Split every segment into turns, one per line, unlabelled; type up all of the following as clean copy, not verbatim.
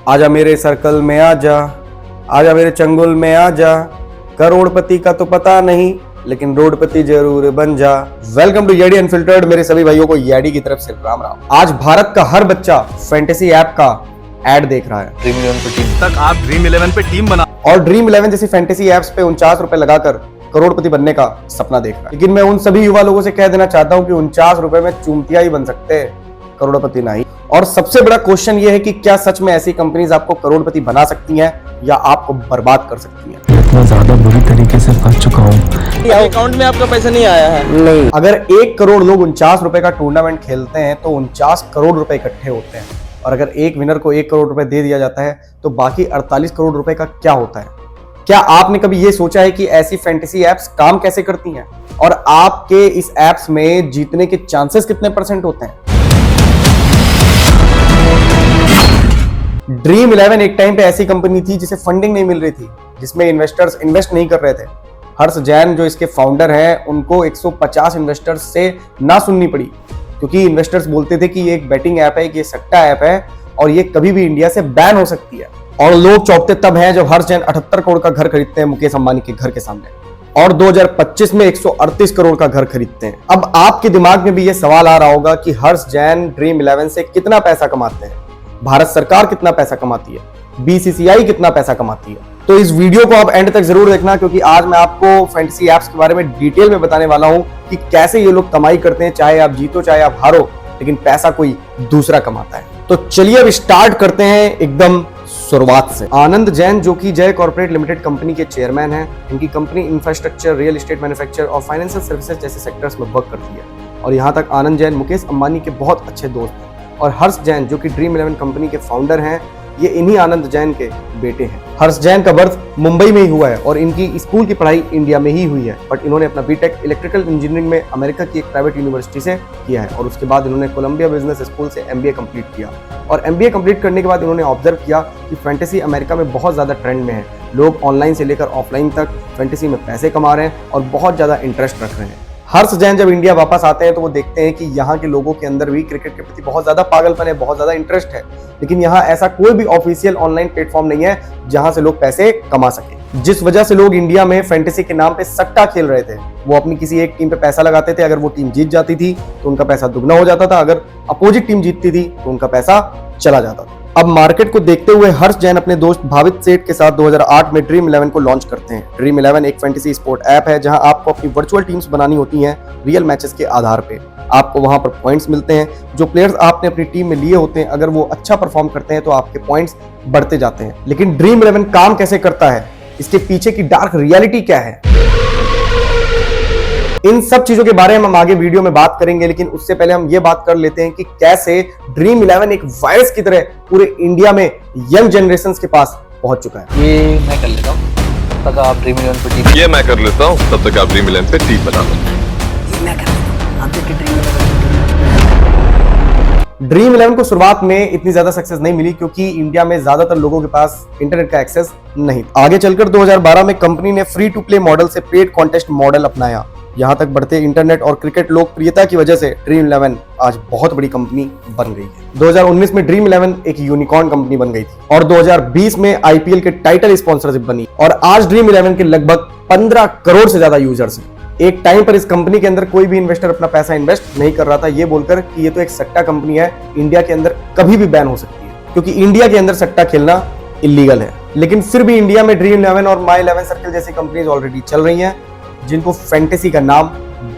आजा मेरे सर्कल में आजा, आजा मेरे चंगुल में आजा, करोड़पति का तो पता नहीं लेकिन रोडपति जरूर बन जा। वेलकम टू येडी अनफिल्टर्ड। मेरे सभी भाइयों को येडी की तरफ से राम राम। आज भारत का हर बच्चा फैंटेसी ऐप का ऐड देख रहा है।
ड्रीम 11 पे टीम तक आप ड्रीम 11 पे टीम बना
और ड्रीम 11 जैसी फैंटेसी ऐप्स पे 49 रुपए लगाकर करोड़पति बनने का सपना देख रहा है। लेकिन मैं उन सभी युवा लोगों से कह देना चाहता हूं कि 49 रुपए में चूंटिया ही बन सकते हैं, करोड़पति नहीं। और सबसे बड़ा क्वेश्चन ये है कि क्या सच में ऐसी कंपनीज आपको करोड़पति बना सकती हैं या आपको बर्बाद कर सकती हैं?
इतना ज्यादा बुरी तरीके से फंस चुका हूँ।
अकाउंट में आपका पैसा नहीं आया है।
नहीं, अगर 1 करोड़ लोग 49 रुपए का टूर्नामेंट खेलते हैं तो 49 करोड़ रुपए इकट्ठे होते हैं। और अगर एक विनर को 1 करोड़ रुपए दे दिया जाता है तो बाकी 48 करोड़ रुपए का क्या होता है? क्या आपने कभी ये सोचा है कि ऐसी फैंटेसी एप्स काम कैसे करती हैं और आपके इस एप्स में जीतने के चांसेस कितने % होते हैं? ड्रीम 11 एक टाइम पे ऐसी कंपनी थी जिसे फंडिंग नहीं मिल रही थी, जिसमें इन्वेस्टर्स इन्वेस्ट नहीं कर रहे थे। हर्ष जैन जो इसके फाउंडर हैं, उनको 150 इन्वेस्टर्स से ना सुननी पड़ी, क्योंकि इन्वेस्टर्स बोलते थे कि ये एक बेटिंग ऐप है, कि ये सट्टा ऐप है और ये कभी भी इंडिया से बैन हो सकती है। और लोग चौंकते तब हैं जब हर्ष जैन 78 करोड़ का घर खरीदते हैं मुकेश अंबानी के घर के सामने, और 2025 में 138 करोड़ का घर खरीदते हैं। अब आपके दिमाग में भी ये सवाल आ रहा होगा कि हर्ष जैन ड्रीम 11 से कितना पैसा कमाते हैं, भारत सरकार कितना पैसा कमाती है, बीसीसीआई कितना पैसा कमाती है। तो इस वीडियो को आप एंड तक जरूर देखना, क्योंकि आज मैं आपको फैंटेसी एप्स के बारे में डिटेल में बताने वाला हूं कि कैसे ये लोग कमाई करते हैं। चाहे आप जीतो चाहे आप हारो, लेकिन पैसा कोई दूसरा कमाता है। तो चलिए अब स्टार्ट करते हैं एकदम शुरुआत से। आनंद जैन जो कि जय कॉर्पोरेट लिमिटेड कंपनी के चेयरमैन हैं। इनकी company infrastructure, real estate, manufacture और फाइनेंशियल सर्विसेज जैसे सेक्टर्स में वर्क करती है। और यहाँ तक आनंद जैन मुकेश अंबानी के बहुत अच्छे दोस्त हैं। और हर्ष जैन जो कि ड्रीम 11 कंपनी के फाउंडर हैं, ये इन्हीं आनंद जैन के बेटे हैं। हर्ष जैन का बर्थ मुंबई में ही हुआ है और इनकी स्कूल की पढ़ाई इंडिया में ही हुई है, बट इन्होंने अपना बीटेक इलेक्ट्रिकल इंजीनियरिंग में अमेरिका की एक प्राइवेट यूनिवर्सिटी से किया है। और उसके बाद इन्होंने कोलंबिया बिजनेस स्कूल से MBA कंप्लीट किया। और MBA कंप्लीट करने के बाद इन्होंने ऑब्जर्व किया कि फैंटेसी अमेरिका में बहुत ज़्यादा ट्रेंड में है। लोग ऑनलाइन से लेकर ऑफलाइन तक फैंटेसी में पैसे कमा रहे हैं और बहुत ज़्यादा इंटरेस्ट रख रहे हैं। हर्ष जैन जब इंडिया वापस आते हैं तो वो देखते हैं कि यहाँ के लोगों के अंदर भी क्रिकेट के प्रति बहुत ज्यादा पागलपन है, बहुत ज्यादा इंटरेस्ट है। लेकिन यहाँ ऐसा कोई भी ऑफिशियल ऑनलाइन प्लेटफॉर्म नहीं है जहां से लोग पैसे कमा सके। जिस वजह से लोग इंडिया में फैंटेसी के नाम पे सट्टा खेल रहे थे। वो अपनी किसी एक टीम पे पैसा लगाते थे, अगर वो टीम जीत जाती थी तो उनका पैसा दुगना हो जाता था, अगर अपोजिट टीम जीतती थी तो उनका पैसा चला जाता था। अब मार्केट को देखते हुए हर्ष जैन अपने दोस्त भावित सेठ के साथ 2008 में ड्रीम 11 को लॉन्च करते हैं। ड्रीम 11 एक फैंटेसी स्पोर्ट ऐप है जहां आपको अपनी वर्चुअल टीम्स बनानी होती हैं रियल मैचेस के आधार पे। आपको वहां पर पॉइंट्स मिलते हैं। जो प्लेयर्स आपने अपनी टीम में लिए होते हैं, अगर वो अच्छा परफॉर्म करते हैं तो आपके पॉइंट्स बढ़ते जाते हैं। लेकिन ड्रीम 11 काम कैसे करता है, इसके पीछे की डार्क रियलिटी क्या है, इन सब चीजों के बारे में हम आगे वीडियो में बात करेंगे। लेकिन उससे पहले हम ये बात कर लेते हैं कि कैसे ड्रीम 11 एक वायरस की तरह पूरे इंडिया में यंग जनरेशन के पास पहुंच चुका है।
ये मैं कर लेता हूँ, तब तक आप ड्रीम 11 पे टीम।
ये मैं कर लेता हूँ, तब तक आप ड्रीम 11 पे टीम बना लो।
ड्रीम 11 को शुरुआत में इतनी ज्यादा सक्सेस नहीं मिली क्योंकि इंडिया में ज्यादातर लोगों के पास इंटरनेट का एक्सेस नहीं। आगे चलकर 2012 में कंपनी ने फ्री टू प्ले मॉडल से पेड कॉन्टेस्ट मॉडल अपनाया। यहाँ तक बढ़ते इंटरनेट और क्रिकेट लोकप्रियता की वजह से ड्रीम 11 आज बहुत बड़ी कंपनी बन गई है। 2019 में ड्रीम 11 एक यूनिकॉर्न कंपनी बन गई थी और 2020 में IPL के टाइटल स्पॉन्सरशिप बनी। और आज ड्रीम 11 के लगभग 15 करोड़ से ज्यादा यूजर्स हैं। एक टाइम पर इस कंपनी के अंदर कोई भी इन्वेस्टर अपना पैसा इन्वेस्ट नहीं कर रहा था, ये बोलकर कि ये तो एक सट्टा कंपनी है, इंडिया के अंदर कभी भी बैन हो सकती है, क्योंकि इंडिया के अंदर सट्टा खेलना इलीगल है। लेकिन फिर भी इंडिया में ड्रीम 11 और माई 11 सर्कल जैसी कंपनीज ऑलरेडी चल रही हैं, जिनको फैंटेसी का नाम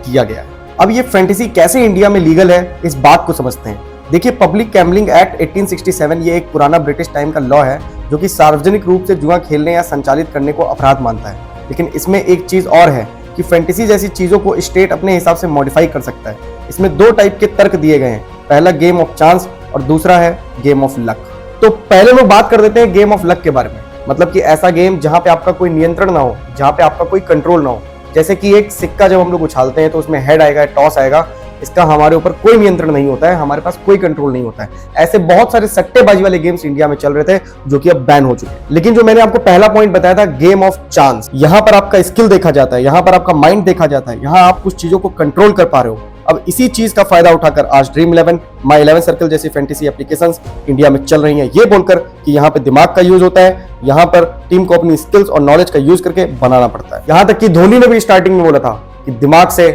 दिया गया है। अब ये फैंटेसी कैसे इंडिया में लीगल है, इस बात को समझते हैं। देखिए, पब्लिक गैम्बलिंग एक्ट 1867 ये एक पुराना ब्रिटिश टाइम का लॉ है जो कि सार्वजनिक रूप से जुआ खेलने या संचालित करने को अपराध मानता है। लेकिन इसमें एक चीज और है कि फैंटेसी जैसी चीजों को स्टेट अपने हिसाब से मॉडिफाई कर सकता है। इसमें 2 टाइप के तर्क दिए गए हैं, पहला गेम ऑफ चांस और दूसरा है गेम ऑफ लक। तो पहले लोग बात कर देते हैं गेम ऑफ लक के बारे में, मतलब कि ऐसा गेम जहां पे आपका कोई नियंत्रण ना हो, जहां पे आपका कोई कंट्रोल ना हो। जैसे कि एक सिक्का जब हम लोग उछालते हैं तो उसमें हेड आएगा, टॉस आएगा, इसका हमारे ऊपर कोई नियंत्रण नहीं होता है, हमारे पास कोई कंट्रोल नहीं होता है। ऐसे बहुत सारे सट्टेबाजी वाले गेम्स इंडिया में चल रहे थे जो कि अब बैन हो चुके हैं। लेकिन जो मैंने आपको पहला पॉइंट बताया था, गेम ऑफ चांस, यहाँ पर आपका स्किल देखा जाता है, यहाँ पर आपका माइंड देखा जाता है, यहाँ आप कुछ चीजों को कंट्रोल कर पा रहे हो। अब इसी चीज का फायदा उठाकर आज ड्रीम 11, माई 11 सर्कल जैसी फैंटेसी एप्लीकेशंस इंडिया में चल रही हैं, ये बोलकर कि यहाँ पे दिमाग का यूज होता है, यहाँ पर टीम को अपनी स्किल्स और नॉलेज का यूज करके बनाना पड़ता है। यहाँ तक कि धोनी ने भी स्टार्टिंग में बोला था कि दिमाग से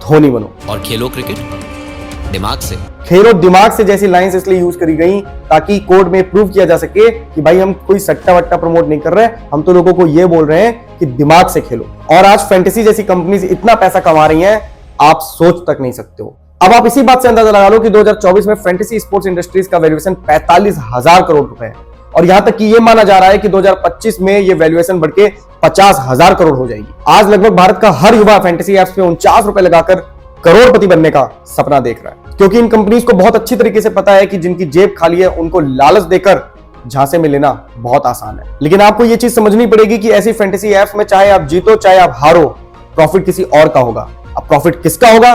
धोनी बनो
और खेलो क्रिकेट दिमाग से।
खेलो दिमाग से जैसी लाइंस इसलिए यूज करी गई ताकि कोर्ट में प्रूव किया जा सके कि भाई हम कोई सट्टा वट्टा प्रमोट नहीं कर रहे, हम तो लोगों को ये बोल रहे हैं कि दिमाग से खेलो। और आज फैंटेसी जैसी कंपनीज इतना पैसा कमा रही हैं, आप सोच तक नहीं सकते हो। अब आप इसी बात से अंदाजा लगा लो कि 2024 में फैंटेसी स्पोर्ट्स इंडस्ट्रीज का वैल्यूएशन 45,000 करोड़ रुपए है, और यहां तक कि यह माना जा रहा है कि 2025 में यह वैल्यूएशन बढ़ के 50,000 करोड़ हो जाएगी। आज लगभग भारत का हर युवा फैंटेसी एप्स पे 49 रुपए लगाकर करोड़पति बनने का सपना देख रहा है, क्योंकि इन कंपनीज को बहुत अच्छी तरीके से पता है कि जिनकी जेब खाली है उनको लालच देकर झांसे में लेना बहुत आसान है। लेकिन आपको यह चीज समझनी पड़ेगी कि ऐसी फैंटेसी एप्स में चाहे आप जीतो चाहे आप हारो, प्रॉफिट किसी और का होगा। अब प्रॉफिट किसका होगा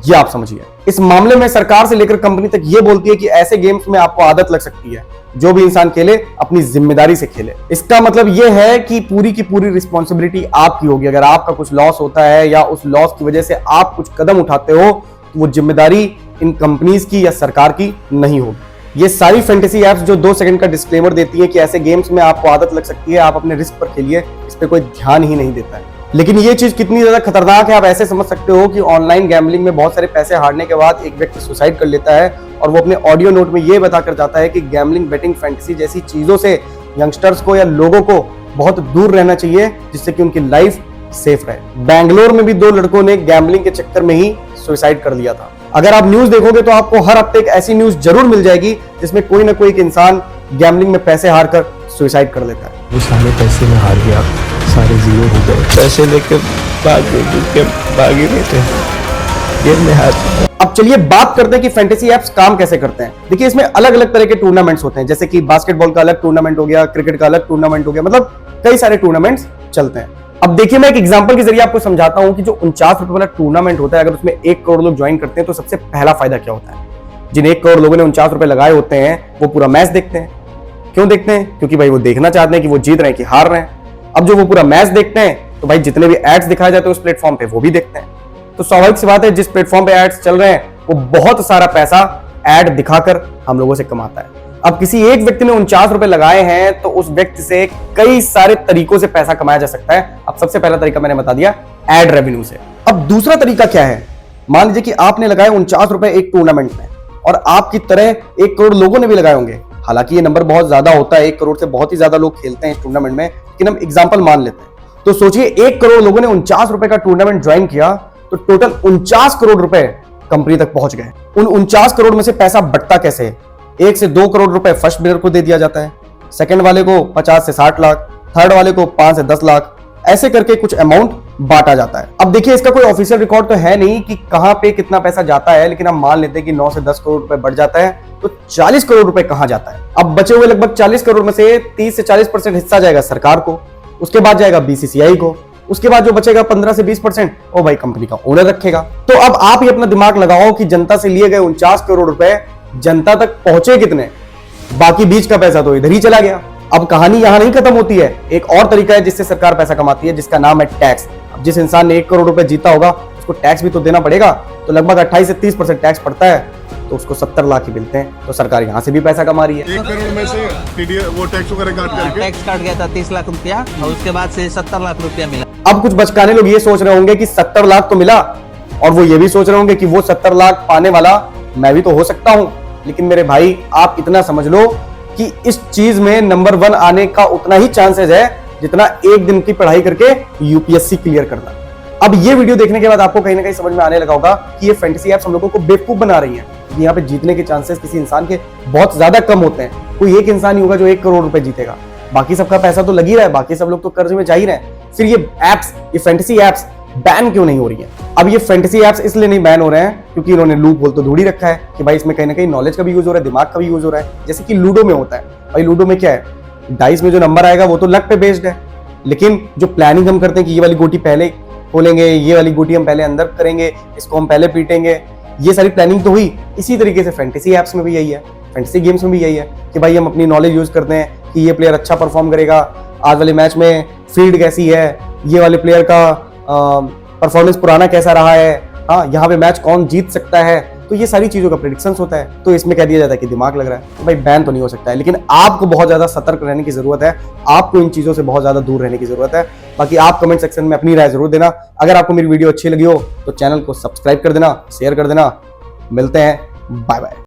ये आप समझिए। इस मामले में सरकार से लेकर कंपनी तक ये बोलती है कि ऐसे गेम्स में आपको आदत लग सकती है, जो भी इंसान खेले अपनी जिम्मेदारी से खेले। इसका मतलब यह है कि पूरी की पूरी रिस्पॉन्सिबिलिटी आपकी होगी। अगर आपका कुछ लॉस होता है या उस लॉस की वजह से आप कुछ कदम उठाते हो तो वो जिम्मेदारी इन कंपनीज की या सरकार की नहीं होगी। ये सारी फैंटेसी एप्स जो 2 सेकंड का डिस्क्लेमर देती है कि ऐसे गेम्स में आपको आदत लग सकती है, आप अपने रिस्क पर खेलिए, इस पर कोई ध्यान ही नहीं देता है। लेकिन ये चीज कितनी ज्यादा खतरनाक है आप ऐसे समझ सकते हो कि ऑनलाइन गैम्बलिंग में बहुत सारे पैसे हारने के बाद एक व्यक्ति सुसाइड कर लेता है और वो अपने ऑडियो नोट में ये बताकर जाता है कि गैम्बलिंग, बेटिंग, फैंटेसी जैसी चीजों से यंगस्टर्स को या लोगों को बहुत दूर रहना चाहिए, जिससे कि उनकी लाइफ सेफ रहे। बैंगलोर में भी 2 लड़कों ने गैम्बलिंग के चक्कर में ही सुसाइड कर लिया था। अगर आप न्यूज देखोगे तो आपको हर हफ्ते एक ऐसी न्यूज जरूर मिल जाएगी जिसमें कोई ना कोई एक इंसान गैम्बलिंग में पैसे हारकर सुसाइड कर लेता है।
वो सारे पैसे में हार गया, सारे जीरो हो गए। पैसे लेकर भागे नहीं थे, गेम में हार।
अब चलिए बात करते हैं कि फैंटेसी एप्स काम कैसे करते हैं। देखिए इसमें अलग अलग तरह के टूर्नामेंट्स होते हैं, जैसे कि बास्केटबॉल का अलग टूर्नामेंट हो गया, क्रिकेट का अलग टूर्नामेंट हो गया, मतलब कई सारे टूर्नामेंट्स चलते हैं। अब देखिए मैं एक एग्जांपल के जरिए आपको समझाता हूं कि जो 49 रुपए वाला टूर्नामेंट होता है, अगर उसमें 1 करोड़ लोग ज्वाइन करते हैं तो सबसे पहला फायदा क्या होता है। जिन 1 करोड़ लोगों ने 49 रुपए लगाए होते हैं वो पूरा मैच देखते हैं। क्यों देखते हैं? क्योंकि भाई वो देखना चाहते हैं कि वो जीत रहे हैं कि हार रहे हैं। अब जो वो पूरा मैच देखते हैं तो भाई जितने भी एड्स दिखाए जाते हैं उस प्लेटफॉर्म पे वो भी देखते हैं। तो स्वाभाविक सी बात है, जिस प्लेटफॉर्म पे एड्स चल रहे हैं वो बहुत सारा पैसा एड दिखाकर हम लोगों से कमाता है। अब किसी एक व्यक्ति ने 49 रुपए लगाए हैं तो उस व्यक्ति से कई सारे तरीकों से पैसा कमाया जा सकता है। अब सबसे पहला तरीका मैंने बता दिया, एड रेवेन्यू से। अब दूसरा तरीका क्या है? मान लीजिए कि आपने लगाए 49 रुपए एक टूर्नामेंट में और आपकी तरह 1 करोड़ लोगों ने भी लगाए होंगे। हालांकि ये नंबर बहुत ज्यादा होता है, 1 करोड़ से बहुत ही ज्यादा लोग खेलते हैं इस टूर्नामेंट में, लेकिन हम एग्जांपल मान लेते हैं। तो सोचिए 1 करोड़ लोगों ने 49 रुपए का टूर्नामेंट ज्वाइन किया तो टोटल 49 करोड़ रुपए कंपनी तक पहुंच गए। उन 49 करोड़ में से पैसा बंटता कैसे है? 1 से 2 करोड़ रुपए फर्स्ट बिनर को दे दिया जाता है, सेकंड वाले को 50 से 60 लाख, थर्ड वाले को 5 से 10 लाख, ऐसे करके कुछ अमाउंट बांटा जाता है। अब देखिए इसका कोई ऑफिशियल रिकॉर्ड तो है नहीं कि कहां पे कितना पैसा जाता है, लेकिन हम मान लेते हैं कि 9 से 10 करोड़ रुपए बढ़ जाता है तो 40 करोड़ रुपए कहां जाता है? अब बचे हुए लगभग 40 करोड़ में से 30 से 40% हिस्सा जाएगा सरकार को, उसके बाद जाएगा बीसीसीआई को, उसके बाद जो बचेगा 15 से 20% वो भाई कंपनी का ओनर रखेगा। तो अब आप ही अपना दिमाग लगाओ कि जनता से लिए गए 49 करोड़ रुपए जनता तक पहुंचे कितने, बाकी बीच का पैसा तो इधर ही चला गया। अब कहानी यहां नहीं खत्म होती है, एक और तरीका है जिससे सरकार पैसा कमाती है, जिसका नाम है टैक्स। अब जिस इंसान ने 1 करोड़ रुपए जीता होगा उसको टैक्स भी तो देना पड़ेगा, तो लगभग 28 से 30% टैक्स पड़ता है, तो उसको 70 लाख ही मिलते हैं। तो सरकार यहां से भी पैसा कमा रही है।
1 करोड़ में से टीडीएस वो टैक्स वगैरह काट करके
टैक्स काट गया था 30 लाख रुपया और उसके बाद से 70 लाख रुपया मिला।
अब कुछ बचकाने लोग ये सोच रहे होंगे कि 70 लाख तो मिला, और वो ये भी सोच रहे होंगे कि वो 70 लाख पाने वाला मैं भी तो हो सकता हूं। लेकिन मेरे भाई आप इतना समझ लो कि इस चीज में नंबर 1 आने का उतना ही चांसेस है जितना एक दिन की पढ़ाई करके यूपीएससी क्लियर करना। अब ये वीडियो देखने के बाद आपको कहीं ना कहीं समझ में आने लगा होगा कि ये फैंटेसी एप्स हम लोगों को बेवकूफ बना रही हैं। यहाँ पे जीतने के चांसेस किसी इंसान के बहुत ज्यादा कम होते हैं। कोई एक इंसान ही होगा जो 1 करोड़ रुपए जीतेगा, बाकी सबका पैसा तो लग ही रहा है, बाकी सब लोग तो कर्ज में जा ही रहे हैं। फिर ये एप्स, ये फैंटेसी एप्स बैन क्यों नहीं हो रही है? अब ये फैंटेसी एप्स इसलिए नहीं बैन हो रहे हैं क्योंकि इन्होंने लूप होल तो ढूंढ ही रखा है कि भाई इसमें कहीं ना कहीं नॉलेज का भी यूज हो रहा है, दिमाग का भी यूज हो रहा है। जैसे कि लूडो में होता है, भाई लूडो में क्या है, डाइस में जो नंबर आएगा वो तो लक पे बेस्ड है, लेकिन जो प्लानिंग हम करते हैं कि ये वाली गोटी पहले खोलेंगे, ये वाली गोटी हम पहले अंदर करेंगे, इसको हम पहले पीटेंगे, ये सारी प्लानिंग तो हुई। इसी तरीके से फैंटेसी एप्स में भी यही है, फैंटेसी गेम्स में भी यही है कि भाई हम अपनी नॉलेज यूज करते हैं कि ये प्लेयर अच्छा परफॉर्म करेगा, आज वाले मैच में फील्ड कैसी है, ये वाले प्लेयर का परफॉर्मेंस पुराना कैसा रहा है, हाँ, यहाँ पे मैच कौन जीत सकता है, तो ये सारी चीजों का प्रेडिक्शंस होता है। तो इसमें कह दिया जाता है कि दिमाग लग रहा है, तो भाई बैन तो नहीं हो सकता है, लेकिन आपको बहुत ज्यादा सतर्क रहने की जरूरत है, आपको इन चीजों से बहुत ज्यादा दूर रहने की जरूरत है। बाकी आप कमेंट सेक्शन में अपनी राय जरूर देना। अगर आपको मेरी वीडियो अच्छी लगी हो तो चैनल को सब्सक्राइब कर देना, शेयर कर देना। मिलते हैं, बाय बाय।